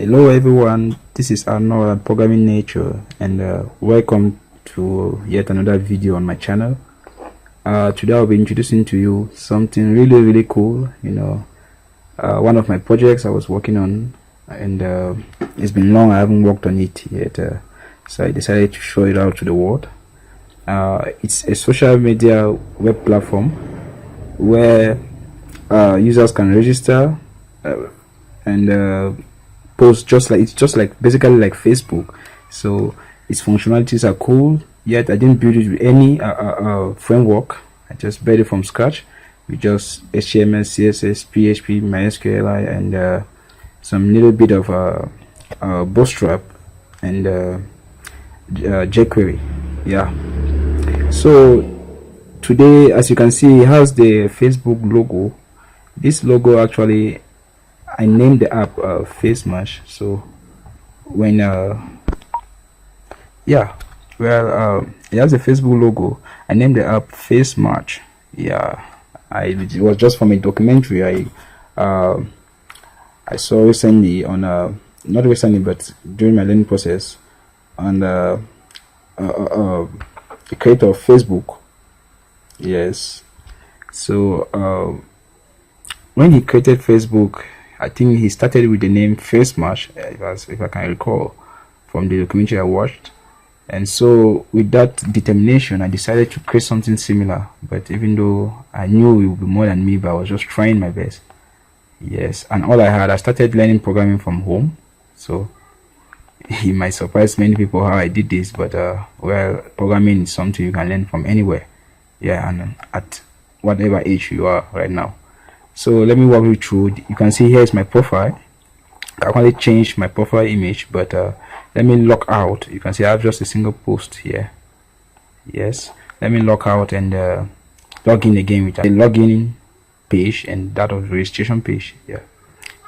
Hello everyone, this is Arnold Programming Nature, and welcome to yet another video on my channel. Today I'll be introducing to you something really cool. One of my projects I was working on, and it's been long I haven't worked on it yet, so I decided to show it out to the world. It's a social media web platform where users can register and post it's just like basically like Facebook. So its functionalities are cool, yet I didn't build it with any framework. I just built it from scratch with just HTML, CSS, PHP, MySQLi, and some little bit of Bootstrap and jQuery. Yeah, so today, as you can see, it has the Facebook logo. This logo, actually, I named the app Face Match. So when it has a Facebook logo, I named the app Face Match. Yeah, it was just from a documentary I saw recently on not recently but during my learning process on the creator of Facebook. Yes, so when he created Facebook, I think he started with the name Face Match, if I can recall from the documentary I watched. And so with that determination, I decided to create something similar. But even though I knew it would be more than me, but I was just trying my best. Yes, and I started learning programming from home. So it might surprise many people how I did this, but well, programming is something you can learn from anywhere. Yeah, and at whatever age you are right now. So let me walk you through. You can see here is my profile. I only changed my profile image, but let me log out. You can see I have just a single post here. Yes, let me log out and log in again with a login page and that of the registration page. Yeah,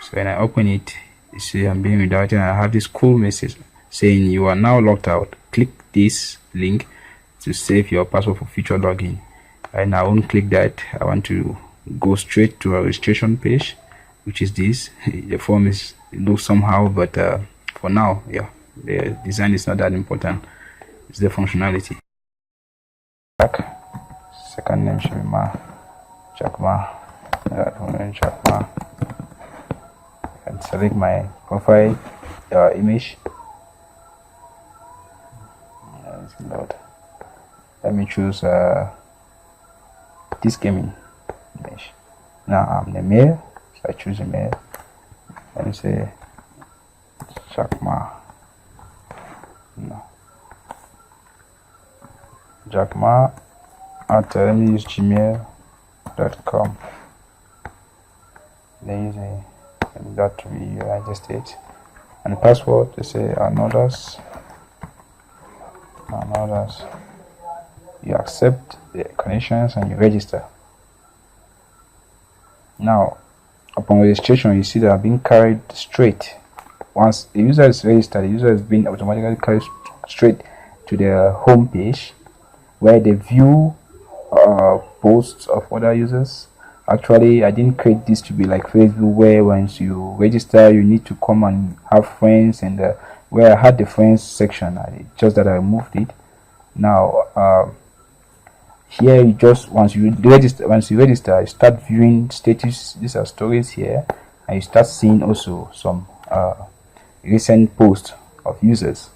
so when I open it, you see I'm being redirected and I have this cool message saying you are now logged out. Click this link to save your password for future login. And I won't click that. I want to go straight to a registration page, which is this. The form it looks somehow, but for now, yeah, the design is not that important. It's the functionality. Second name should be Chakma. Chakma. I can select my profile image. Let me choose this gaming image. Now I'm the male, so I choose a male. Let me say Chakma. No. Chakma at let me use gmail.com. Then use that to be United States. And password, they say another's. You accept the conditions and you register. Now, upon registration, you see that I've been carried straight. Once the user is registered, the user has been automatically carried straight to the home page where they view posts of other users. Actually, I didn't create this to be like Facebook, where once you register, you need to come and have friends, and where I had the friends section, just that I removed it. Now, here you just once you register, you start viewing status. These are stories here, and you start seeing also some recent posts of users.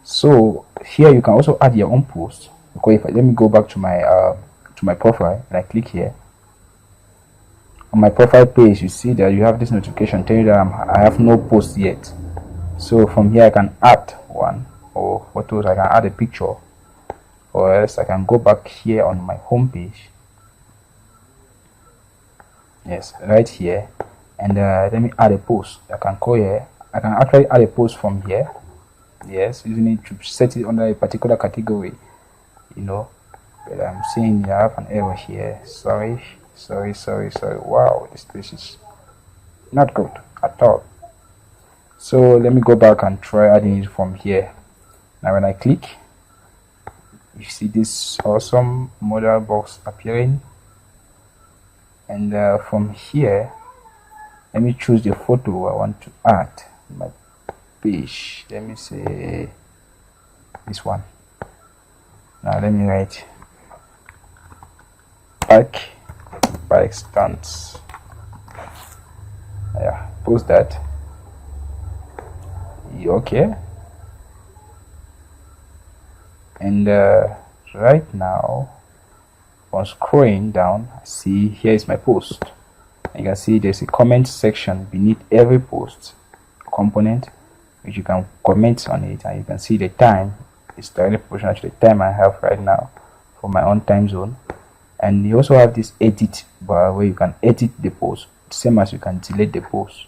So here you can also add your own post. Okay, let me go back to my profile and I click here. On my profile page, you see that you have this notification telling you that I have no post yet. So from here I can add one, or photos. I can add a picture, or else I can go back here on my home page. Yes, right here, and let me add a post. I can go here. I can actually add a post from here. Yes, using it to set it under a particular category. But I'm seeing I have an error here. Sorry. Wow, this place is not good at all. So let me go back and try adding it from here. Now when I click, you see this awesome modal box appearing, and from here let me choose the photo I want to add. my page. Let me say this one. Now let me write bike stunts. Yeah, post that. Okay. And right now, on scrolling down, see here is my post. You can see there's a comment section beneath every post component, which you can comment on it, and you can see the time. It's directly proportional to the time I have right now for my own time zone. And you also have this edit bar where you can edit the post, same as you can delete the post.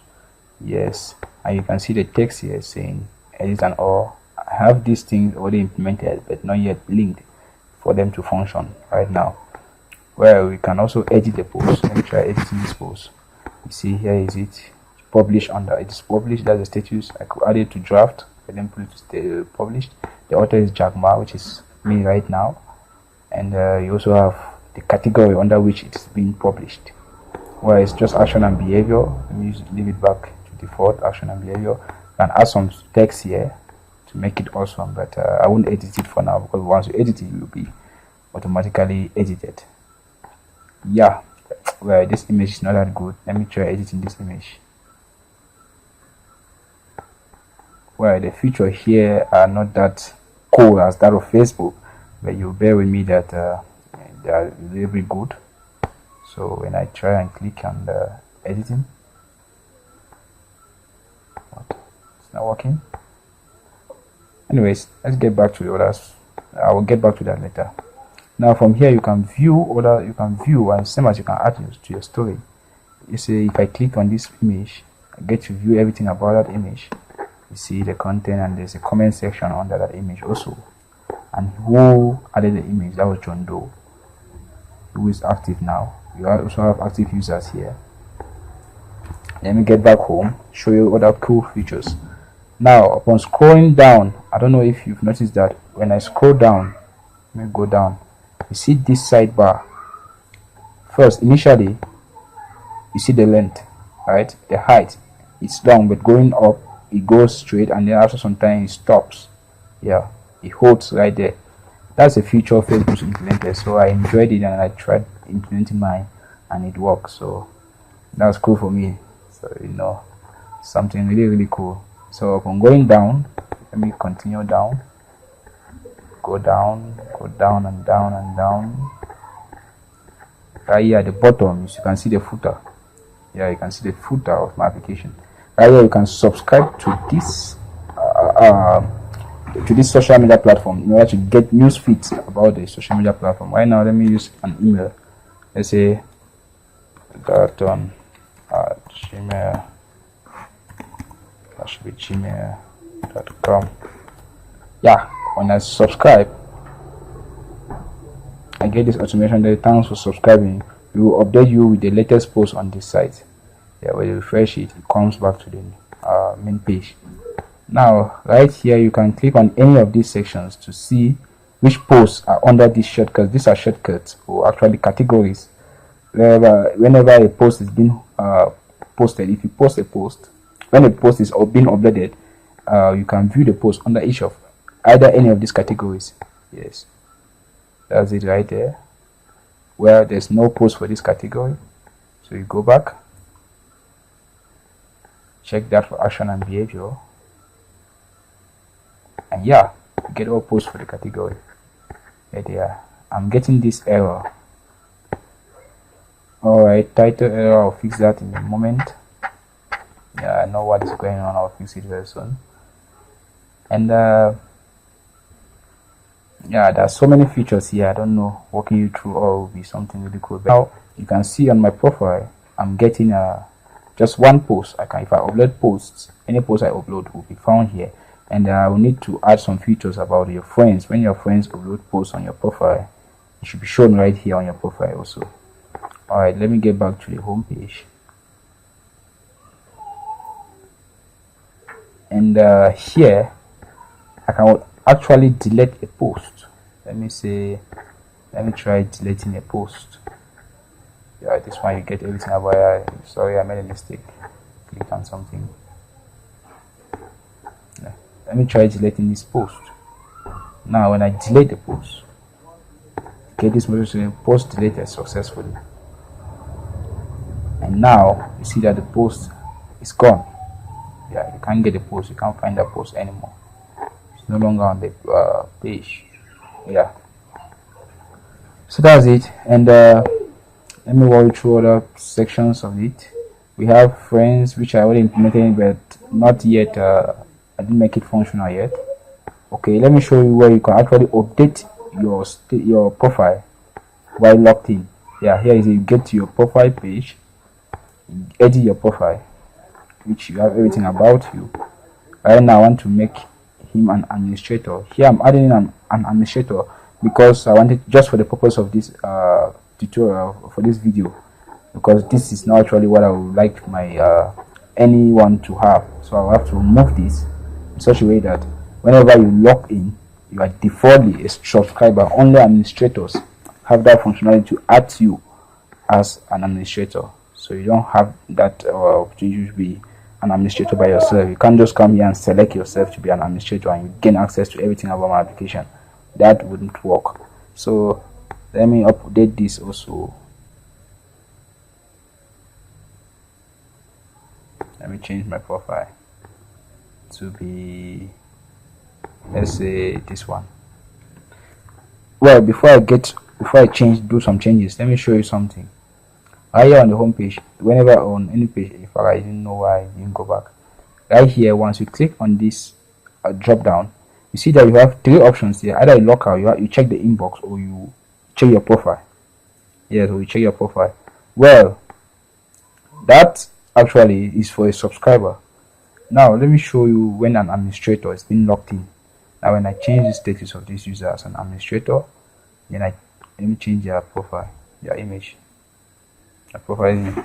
Yes, and you can see the text here saying edit and all. I have these things already implemented but not yet linked for them to function right now. Where we can also edit the post. Let me try editing this post. You see here is it published under, it is published. That's the status. I could add it to draft and then put it to published. The author is Jagma, which is me right now, and you also have the category under which it's being published, where it's just action and behavior. Let me leave it back to default, action and behavior. And add some text here to make it awesome, but I won't edit it for now, because once you edit it, it will be automatically edited. Yeah, well, this image is not that good. Let me try editing this image. Well, the feature here are not that cool as that of Facebook, but you bear with me that they are really good. So when I try and click on the editing, it's not working. Anyways, let's get back to the others. I will get back to that later. Now from here you can view and same as you can add to your story. You see, if I click on this image, I get to view everything about that image. You see the content, and there's a comment section under that image also. And who added the image? That was John Doe, who is active now. You also have active users here. Let me get back home, show you other cool features. Now upon scrolling down, I don't know if you've noticed that when I scroll down, let me go down, you see this sidebar. First, initially you see the length, right? The height, it's long, but going up it goes straight, and then after some time it stops. Yeah, it holds right there. That's a feature Facebook implemented, so I enjoyed it and I tried implementing mine and it works. So that's cool for me. So you know, something really cool. So upon going down, let me continue down, go down and down and down. Right here at the bottom, you can see the footer. Yeah, you can see the footer of my application. Right here you can subscribe to this social media platform in order to get news feeds about the social media platform. Right now, let me use an email. Let's say Garton at Gmail. That should be gmail.com. Yeah, when I subscribe, I get this automation that thanks for subscribing. We will update you with the latest post on this site. Yeah, when you refresh it, it comes back to the main page. Now, right here, you can click on any of these sections to see which posts are under these shortcuts. These are shortcuts, or actually categories. Whenever a post is being posted, if you post a post, when a post is being uploaded, you can view the post under each of either any of these categories. Yes, that's it right there. Where there's no post for this category, so you go back, check that for action and behavior, and yeah, you get all posts for the category. Right there. I'm getting this error. Alright, title error, I'll fix that in a moment. Yeah, I know what is going on, I'll fix it very soon. And yeah, there's so many features here. I don't know, walking you through all will be something really cool. But now you can see on my profile, I'm getting just one post. If I upload posts, any post I upload will be found here. And I will need to add some features about your friends. When your friends upload posts on your profile, it should be shown right here on your profile also. Alright, let me get back to the home page. And here I can actually delete a post. Let me try deleting a post. Yeah, this one you get everything about it. Sorry, I made a mistake. Click on something. let me try deleting this post. Now when I delete the post, okay, this message saying post deleted successfully, and now you see that the post is gone. Yeah, you can't get the post, you can't find that post anymore. It's no longer on the page. Yeah, so that's it. And let me walk you through other sections of it. We have friends, which I already implemented, but not yet. I didn't make it functional yet. Okay, let me show you where you can actually update your profile while logged in. Yeah, here is it. You get to your profile page, edit your profile, which you have everything about you. Right now I want to make him an administrator. Here I'm adding in an administrator because I wanted, just for the purpose of this tutorial, for this video, because this is not actually what I would like my anyone to have. So I'll have to remove this in such a way that whenever you log in, you are defaultly a subscriber. Only administrators have that functionality to add you as an administrator. So you don't have that opportunity to be an administrator by yourself. You can't just come here and select yourself to be an administrator and you gain access to everything about my application. That wouldn't work. So let me update this also. Let me change my profile to be, let's say, this one. Well, before I do some changes, let me show you something. Right here on the home page, whenever on any page, if I didn't know why I didn't go back, right here, once you click on this drop down, you see that you have three options here. Either you log out, you check the inbox, or you check your profile. Yes, or you check your profile. Well, that actually is for a subscriber. Now let me show you when an administrator is being logged in. Now when I change the status of this user as an administrator, then let me change their profile, their image, their profile image.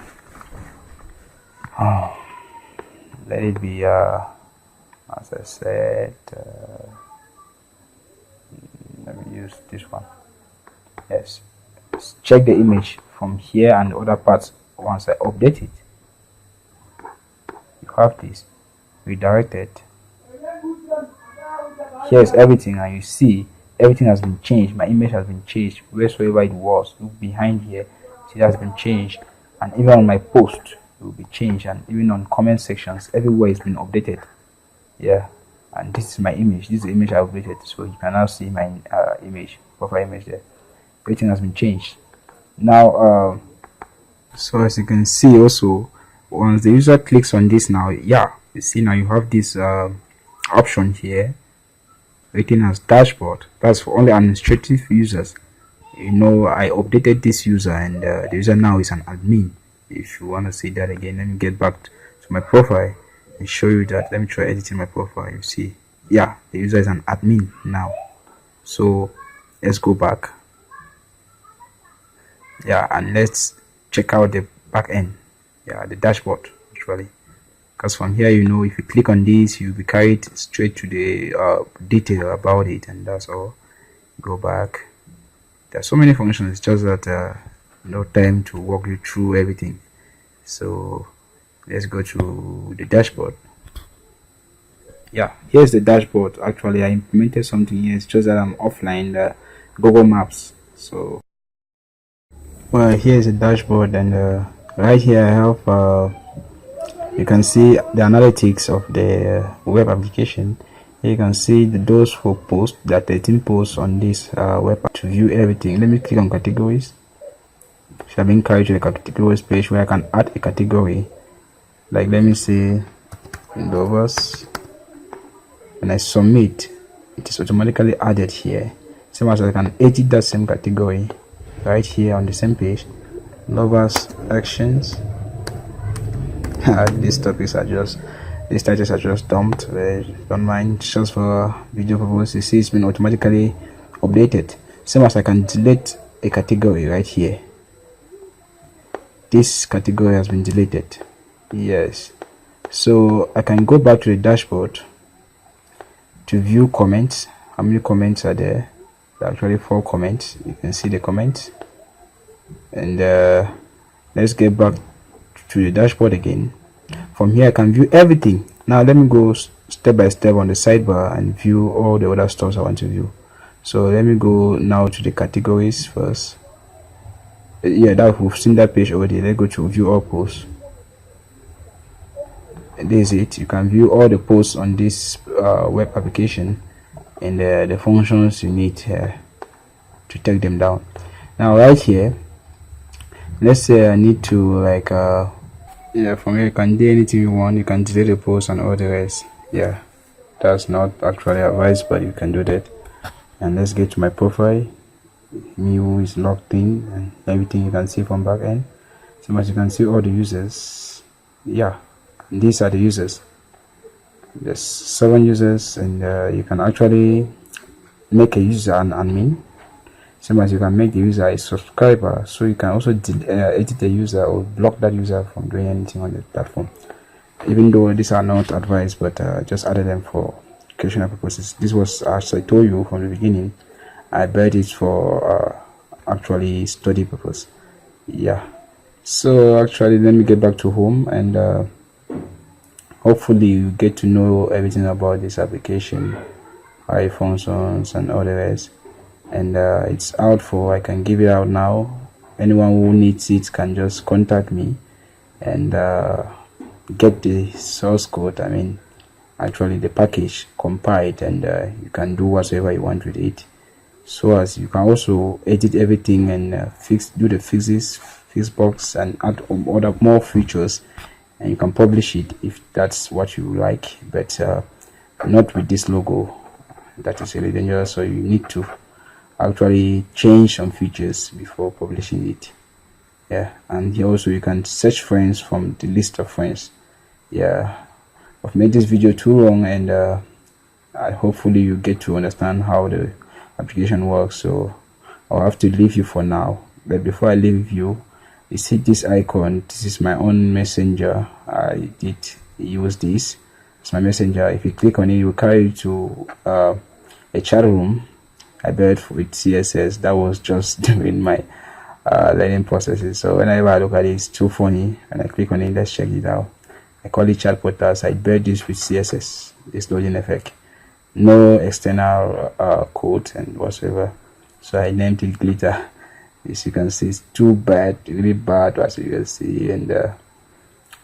Let it be as I said, let me use this one. Yes, check the image from here and the other parts. Once I update it, you have this redirected. Here's everything, and you see everything has been changed. My image has been changed wheresoever it was. Look behind here, see, it has been changed, and even on my post it will be changed, and even on comment sections, everywhere it's been updated. Yeah, and this is my image. This is the image I updated, so you can now see my image, profile image there. Everything has been changed now. So as you can see, also once the user clicks on this, now, yeah, you see now you have this option here written as dashboard. That's for only administrative users. You know, I updated this user, and the user now is an admin. If you want to see that again, let me get back to my profile and show you that. Let me try editing my profile. You see, yeah, the user is an admin now. So let's go back. Yeah, and let's check out the back end. Yeah, the dashboard actually, because from here, you know, if you click on this, you'll be carried straight to the detail about it, and that's all. Go back. There's so many functions, just that no time to walk you through everything. So let's go to the dashboard. Yeah, here's the dashboard. Actually, I implemented something here. It's just that I'm offline the Google Maps. So well, here's the dashboard, and right here I have you can see the analytics of the web application. Here you can see those 4 posts. There are 13 posts on this web app. To view everything, let me click on categories. So I've been carried to the categories page where I can add a category. Like, let me say Lovers. When I submit, it is automatically added here. Same as I can edit that same category right here on the same page. Lovers actions. These titles are just dumped. Don't mind, just for video purposes. You see, it's been automatically updated. Same as I can delete a category right here. This category has been deleted. Yes, so I can go back to the dashboard to view comments. How many comments are there? There are actually 4 comments. You can see the comments, and let's get back to the dashboard again. From here I can view everything. Now let me go step by step on the sidebar and view all the other stuff I want to view. So let me go now to the categories first. Yeah, that we've seen that page already. Let's go to view all posts. This is it. You can view all the posts on this web application and the functions you need here to take them down. Now right here, let's say I need to like yeah, from here you can do anything you want. You can delete the post and all the rest. Yeah, that's not actually advised, but you can do that. And let's get to my profile. Me who is logged in and everything you can see from back end. So as you can see all the users. Yeah, these are the users. There's 7 users, and you can actually make a user an admin. Same as you can make the user a subscriber, so you can also edit the user or block that user from doing anything on the platform. Even though these are not advised, but just added them for educational purposes. This was, as I told you from the beginning, I built it for actually study purpose. Yeah, so actually let me get back to home, and hopefully you get to know everything about this application, how it functions and all the rest. And it's out for, I can give it out now. Anyone who needs it can just contact me and get the source code, I mean actually the package compiled, and you can do whatever you want with it. So as you can also edit everything and do the fix box and add other more features, and you can publish it if that's what you like, but not with this logo. That is really dangerous, so you need to actually change some features before publishing it. Yeah, and here also you can search friends from the list of friends. Yeah, I've made this video too long, and hopefully you get to understand how the application works, so I'll have to leave you for now. But before I leave you, see this icon. This is my own messenger. I did use this. It's my messenger. If you click on it, it will carry you to a chat room I built with CSS. That was just during my learning processes. So whenever I look at it, it's too funny, and I click on it. Let's check it out. I call it chat portals. I built this with CSS, this loading effect, no external code and whatsoever. So I named it glitter. As you can see, it's too bad, really bad, as you can see. And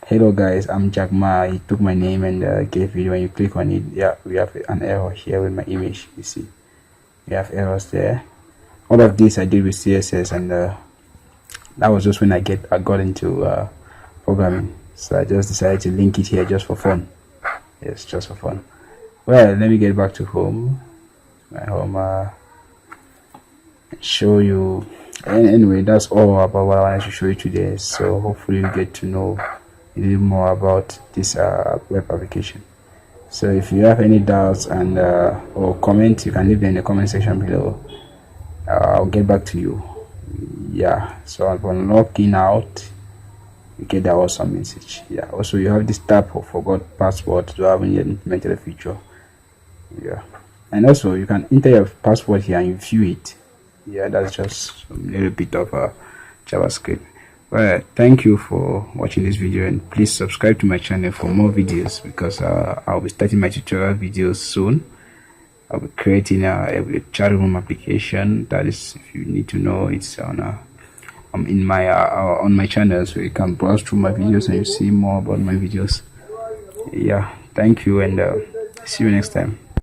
hello guys, I'm Jack Ma. He took my name and gave it. When you click on it, yeah, we have an error here with my image. You see, we have errors there. All of this I did with CSS, and that was just when I got into programming. So I just decided to link it here just for fun. Yes, just for fun. Well, let me get back to home. My home, show you. And anyway, that's all about what I wanted to show you today. So hopefully you get to know a little more about this web application. So if you have any doubts and or comment, you can leave them in the comment section below. I'll get back to you. Yeah, so upon logging out, you get that awesome message. Yeah, also you have this tab for forgot password to have yet implemented a feature. Yeah, and also you can enter your password here and you view it. Yeah, that's just a little bit of JavaScript. Well, thank you for watching this video, and please subscribe to my channel for more videos, because I'll be starting my tutorial videos soon. I'll be creating a chat room application. That is, if you need to know, it's on my channel, so you can browse through my videos and you see more about my videos. Yeah, thank you, and see you next time.